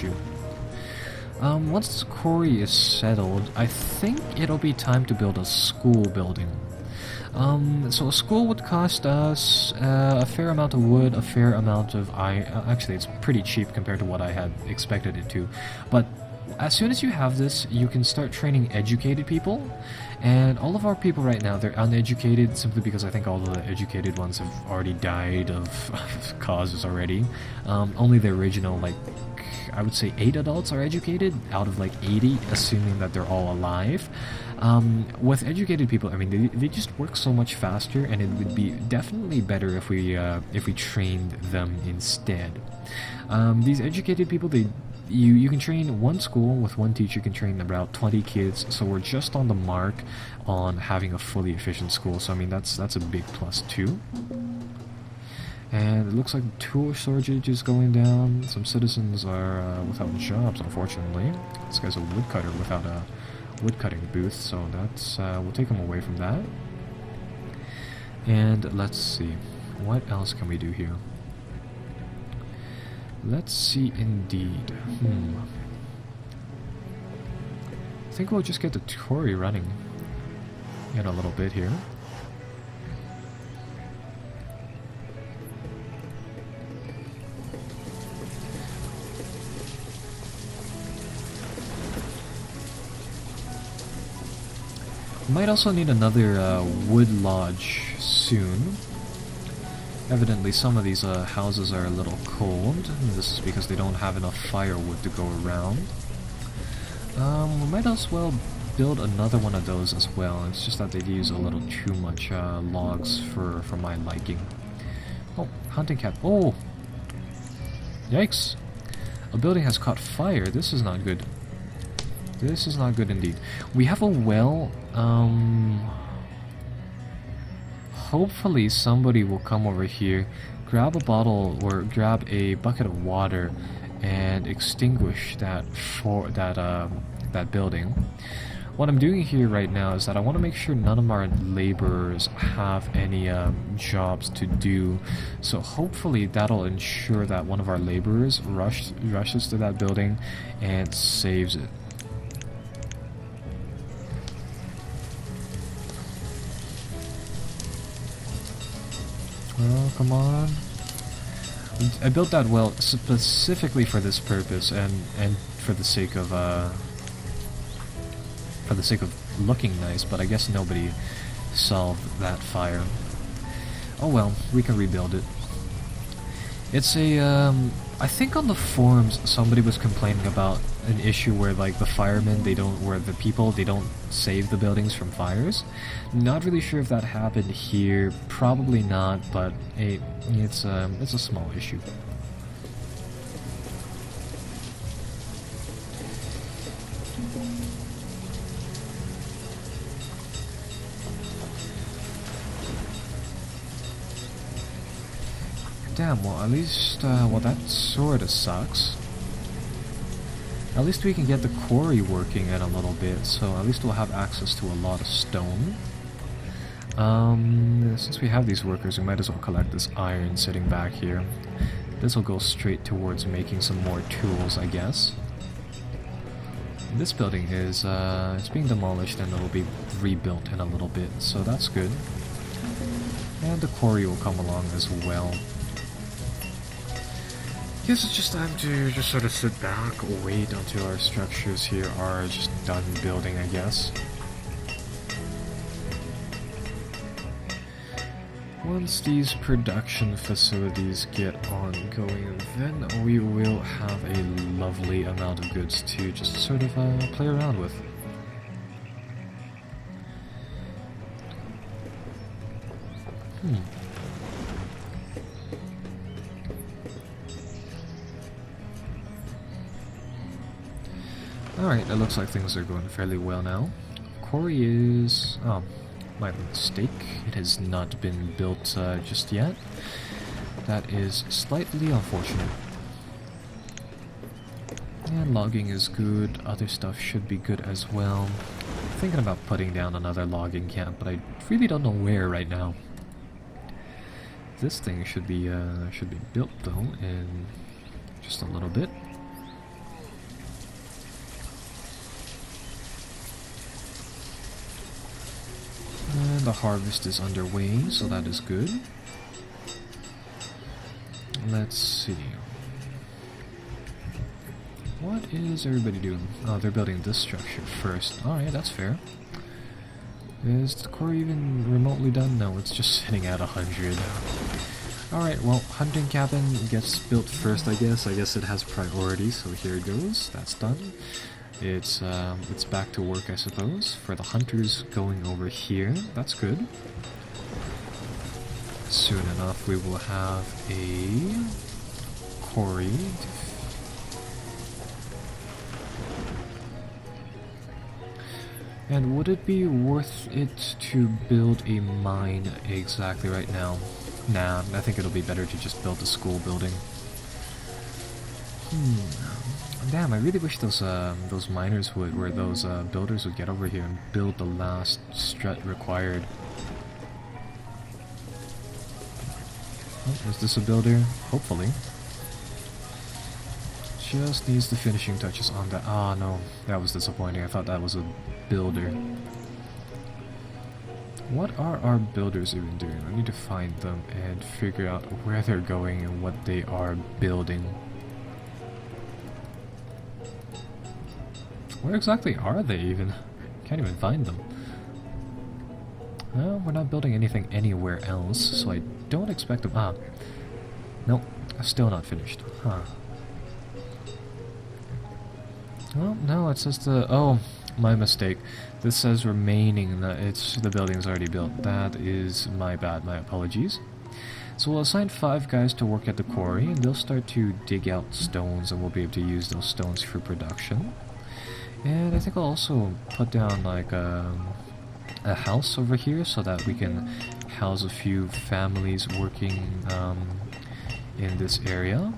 issue. Once the quarry is settled, I think it'll be time to build a school building. So a school would cost us a fair amount of wood, a fair amount of iron. Actually, it's pretty cheap compared to what I had expected it to. But as soon as you have this, you can start training educated people. And all of our people right now, they're uneducated simply because I think all the educated ones have already died of causes already. Only the original, like, I would say 8 adults are educated out of like 80, assuming that they're all alive. With educated people, I mean, they just work so much faster, and it would be definitely better if we trained them instead. These educated people, you can train one school with one teacher can train about 20 kids, so we're just on the mark on having a fully efficient school. So I mean, that's a big plus too. And it looks like the tool shortage is going down. Some citizens are without jobs, unfortunately. This guy's a woodcutter without a woodcutting booth, so that's we'll take him away from that. And let's see, what else can we do here? Let's see, indeed. I think we'll just get the quarry running in a little bit here. Might also need another wood lodge soon. Evidently some of these houses are a little cold. This is because they don't have enough firewood to go around. We might as well build another one of those as well. It's just that they use a little too much logs for my liking. Oh, hunting cap. Oh! Yikes! A building has caught fire. This is not good. This is not good indeed. We have a well. Hopefully somebody will come over here, grab a bottle or grab a bucket of water, and extinguish that that building. What I'm doing here right now is that I want to make sure none of our laborers have any jobs to do. So hopefully that'll ensure that one of our laborers rushes to that building and saves it. Oh, come on. I built that well specifically for this purpose and for the sake of looking nice, but I guess nobody solved that fire. Oh well, we can rebuild it. It's a I think on the forums somebody was complaining about an issue where like the firemen they don't save the buildings from fires. Not really sure if that happened here, probably not, but it's a small issue. Damn, well at least, well that sorta sucks. At least we can get the quarry working in a little bit, so at least we'll have access to a lot of stone. Since we have these workers, we might as well collect this iron sitting back here. This will go straight towards making some more tools, I guess. This building is, it's being demolished and it'll be rebuilt in a little bit, so that's good. And the quarry will come along as well. Guess it's just time to just sort of sit back, wait until our structures here are just done building, I guess. Once these production facilities get ongoing, then we will have a lovely amount of goods to just sort of play around with. Alright, it looks like things are going fairly well now. Quarry is... oh, my mistake. It has not been built just yet. That is slightly unfortunate. And logging is good. Other stuff should be good as well. I'm thinking about putting down another logging camp, but I really don't know where right now. This thing should be built though in just a little bit. the harvest is underway, so that is good. Let's see. What is everybody doing? Oh, they're building this structure first. Alright, that's fair. Is the core even remotely done? No, it's just sitting at 100. Alright, well, hunting cabin gets built first, I guess. I guess it has priority, so here it goes. That's done. It's back to work, I suppose. For the hunters going over here, that's good. Soon enough, we will have a quarry. And would it be worth it to build a mine exactly right now? Nah, I think it'll be better to just build a school building. Damn, I really wish those miners would, or those builders would get over here and build the last strut required. Oh, is this a builder? Hopefully. Just needs the finishing touches on that. Ah, no, that was disappointing. I thought that was a builder. What are our builders even doing? I need to find them and figure out where they're going and what they are building. Where exactly are they even? Can't even find them. Well, we're not building anything anywhere else, so I don't expect them. Ah, nope, still not finished. Huh. Oh, no, it says the... Oh, my mistake. This says remaining. The building's already built. That is my bad. My apologies. So we'll assign 5 guys to work at the quarry, and they'll start to dig out stones, and we'll be able to use those stones for production. And I think I'll also put down like a house over here so that we can house a few families working in this area.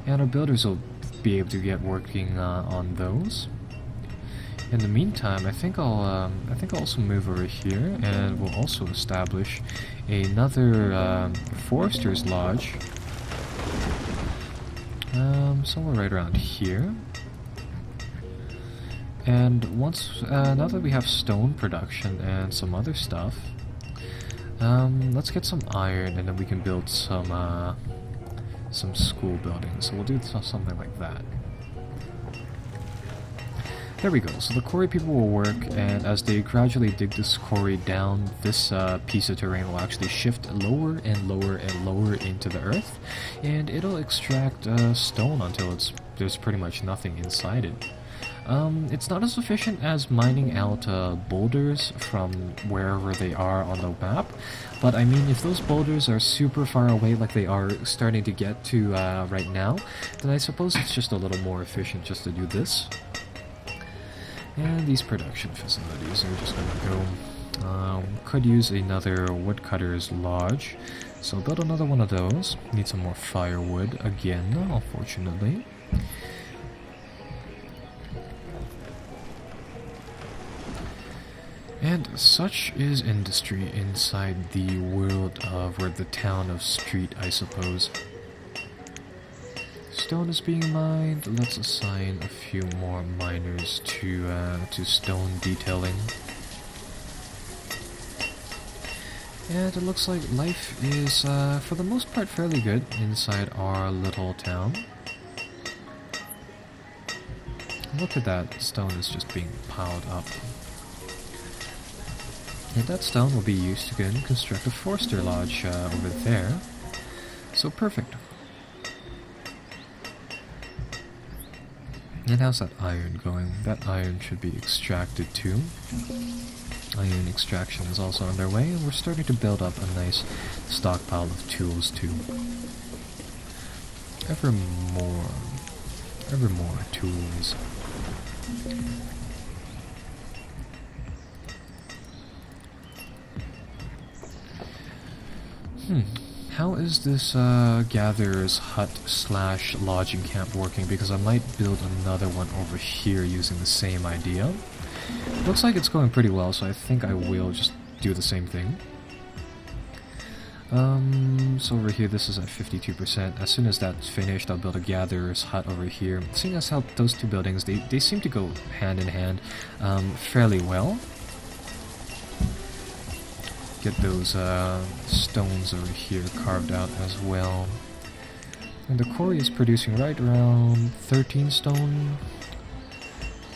And our builders will be able to get working on those. In the meantime, I think I'll also move over here, and we'll also establish another forester's lodge somewhere right around here. And once now that we have stone production and some other stuff, let's get some iron, and then we can build some school buildings. So we'll do something like that. There we go. So the quarry people will work, and as they gradually dig this quarry down, this piece of terrain will actually shift lower and lower and lower into the earth, and it'll extract stone until there's pretty much nothing inside it. It's not as efficient as mining out boulders from wherever they are on the map, but I mean, if those boulders are super far away like they are starting to get to right now, then I suppose it's just a little more efficient just to do this. And these production facilities are just gonna go. Could use another woodcutter's lodge, so build another one of those. Need some more firewood again, unfortunately. And such is industry inside the world of, or the town of Street, I suppose. Stone is being mined. Let's assign a few more miners to stone detailing. And it looks like life is, for the most part, fairly good inside our little town. Look at that, stone is just being piled up. And that stone will be used to construct a forester lodge over there. So perfect. And how's that iron going? That iron should be extracted too. Iron extraction is also underway, and we're starting to build up a nice stockpile of tools too. Ever more tools. How is this gatherer's hut / lodging camp working? Because I might build another one over here using the same idea. Looks like it's going pretty well, so I think I will just do the same thing. So over here, this is at 52%. As soon as that's finished, I'll build a gatherer's hut over here. Seeing as how those two buildings, they seem to go hand in hand fairly well. get those stones over here carved out as well. And the quarry is producing right around 13 stone.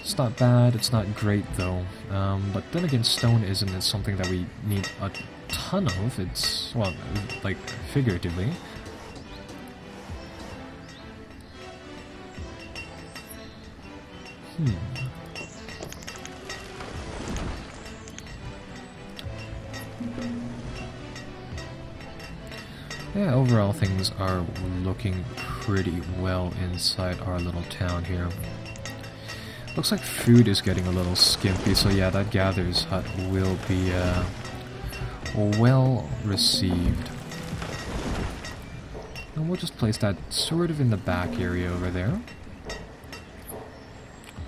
It's not bad, it's not great though. But then again, stone isn't something that we need a ton of. It's, well, like, figuratively. Yeah, overall things are looking pretty well inside our little town here. Looks like food is getting a little skimpy, so yeah, that gatherer's hut will be well received. And we'll just place that sort of in the back area over there.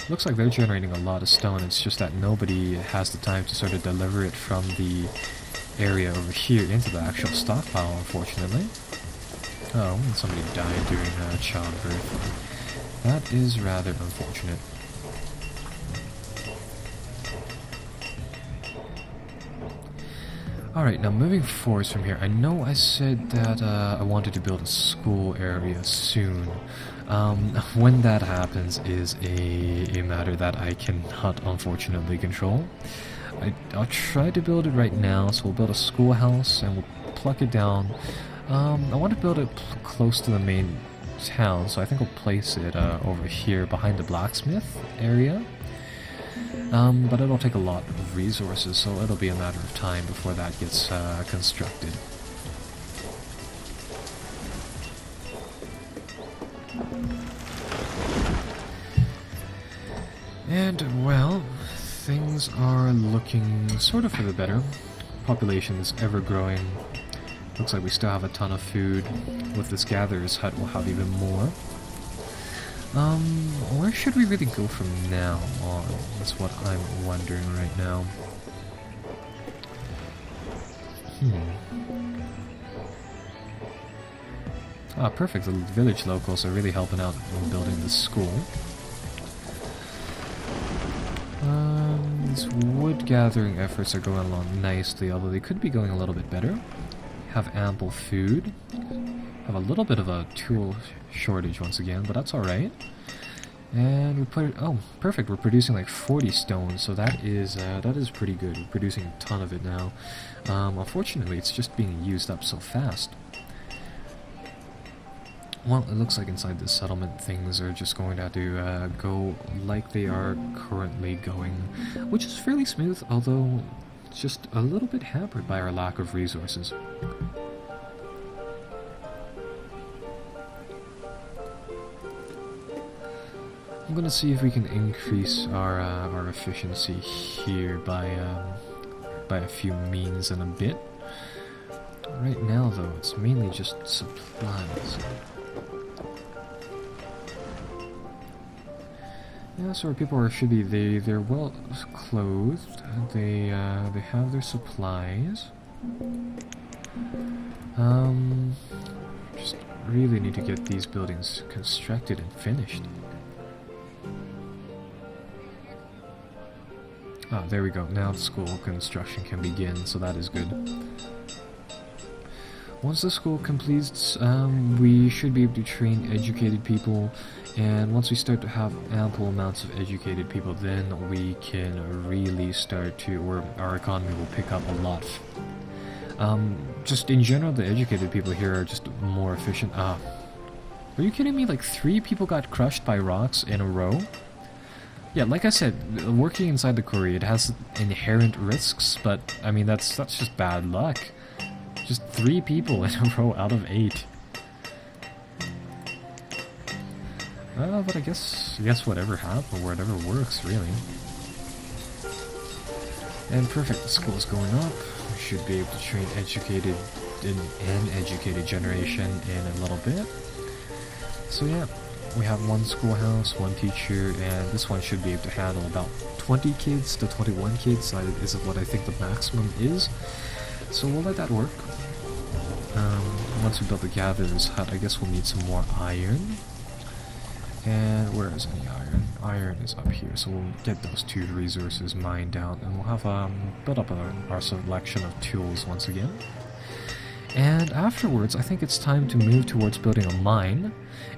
Looks like they're generating a lot of stone, it's just that nobody has the time to sort of deliver it from the area over here into the actual stockpile, unfortunately. Oh, and somebody died during childbirth. That is rather unfortunate. Alright, now moving forward from here, I know I said that I wanted to build a school area soon. When that happens is a matter that I cannot unfortunately control. I'll try to build it right now, so we'll build a schoolhouse and we'll pluck it down. I want to build it close to the main town, so I think I'll place it over here behind the blacksmith area. But it'll take a lot of resources, so it'll be a matter of time before that gets constructed. And, well, things are looking sort of for the better. Population is ever growing. Looks like we still have a ton of food. With this gatherer's hut, we'll have even more. Where should we really go from now on? That's what I'm wondering right now. Ah, perfect. The village locals are really helping out in building this school. These wood gathering efforts are going along nicely, although they could be going a little bit better. Have ample food. Have a little bit of a tool shortage once again, but that's alright. And we put it, oh, perfect, we're producing like 40 stones, so that is pretty good. We're producing a ton of it now. Unfortunately, it's just being used up so fast. Well, it looks like inside this settlement things are just going to have to go like they are currently going, which is fairly smooth, although it's just a little bit hampered by our lack of resources. I'm gonna see if we can increase our efficiency here by a few means in a bit. Right now, though, it's mainly just supplies. Yeah, so our people should be they're well clothed. They have their supplies. Just really need to get these buildings constructed and finished. Ah, there we go. Now the school construction can begin, so that is good. Once the school completes, we should be able to train educated people, and once we start to have ample amounts of educated people, then we can really start to, or our economy will pick up a lot. Just in general, the educated people here are just more efficient. Are you kidding me? Like 3 people got crushed by rocks in a row? Yeah, like I said, working inside the quarry, it has inherent risks, but I mean, that's just bad luck. Just 3 people in a row out of 8. But I guess whatever happens, whatever works, really. And perfect, the school's going up. We should be able to train educated and educated generation in a little bit. So yeah, we have 1 schoolhouse, 1 teacher, and this one should be able to handle about 20 kids to 21 kids. That is what I think the maximum is. So we'll let that work. Once we build the gatherer's hut, I guess we'll need some more iron. And where is any iron? Iron is up here, so we'll get those 2 resources mined out, and we'll have built up our selection of tools once again. And afterwards, I think it's time to move towards building a mine.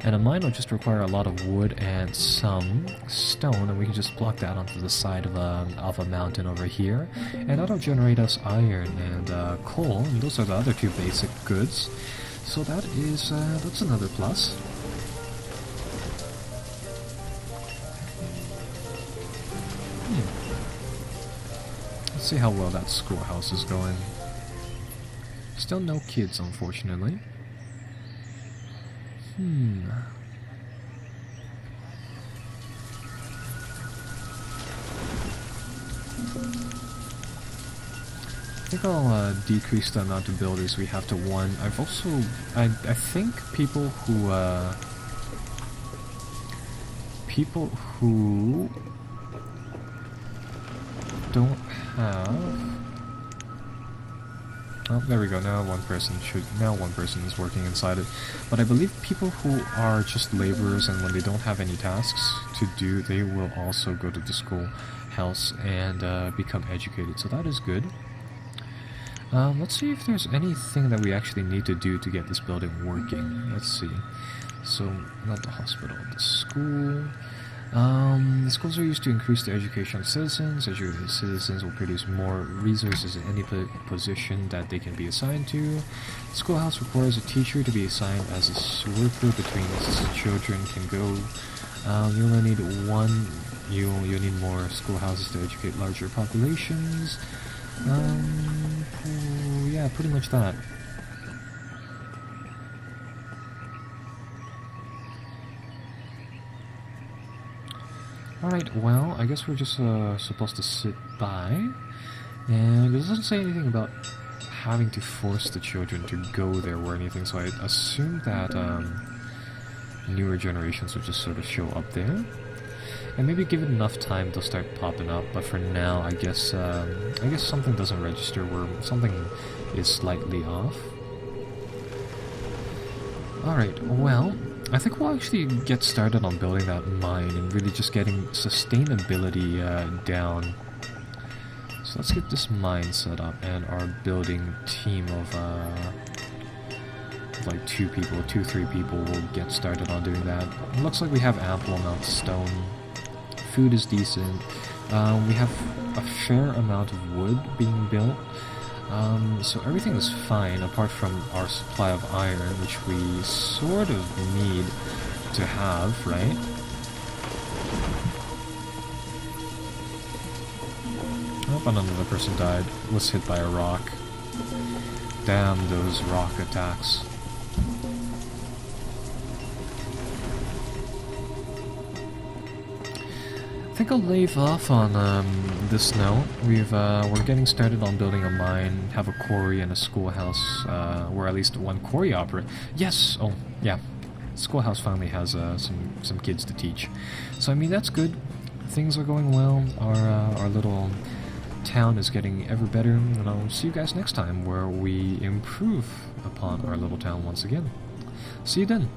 And a mine will just require a lot of wood and some stone, and we can just block that onto the side of a mountain over here. And that'll generate us iron and coal, and those are the other 2 basic goods. So that is, that's another plus. Let's see how well that schoolhouse is going. Still no kids, unfortunately. I think I'll decrease the amount of builders we have to 1. I've also... I think people who don't have... Oh, there we go. Now one person is working inside it. But I believe people who are just laborers and when they don't have any tasks to do, they will also go to the schoolhouse and become educated. So that is good. Let's see if there's anything that we actually need to do to get this building working. Let's see. So, not the hospital, the school. The schools are used to increase the education of citizens. Educated citizens will produce more resources in any position that they can be assigned to. The schoolhouse requires a teacher to be assigned as a worker between children can go. You only need 1. You need more schoolhouses to educate larger populations. Yeah, pretty much that. Alright, well, I guess we're just supposed to sit by, and it doesn't say anything about having to force the children to go there or anything, so I assume that newer generations will just sort of show up there, and maybe give it enough time they'll start popping up, but for now, I guess something doesn't register where something is slightly off. Alright, well... I think we'll actually get started on building that mine and really just getting sustainability down. So let's get this mine set up, and our building team of like 2 people, 2-3 people will get started on doing that. It looks like we have ample amount of stone. Food is decent. We have a fair amount of wood being built. So everything is fine apart from our supply of iron, which we sort of need to have, right? Oh, and another person died. Was hit by a rock. Damn those rock attacks. I think I'll leave off on this note. We're getting started on building a mine, have a quarry and a schoolhouse, or at least 1 quarry operator. Yes! Oh, yeah. Schoolhouse finally has some kids to teach. So I mean that's good. Things are going well. Our little town is getting ever better, and I'll see you guys next time where we improve upon our little town once again. See you then.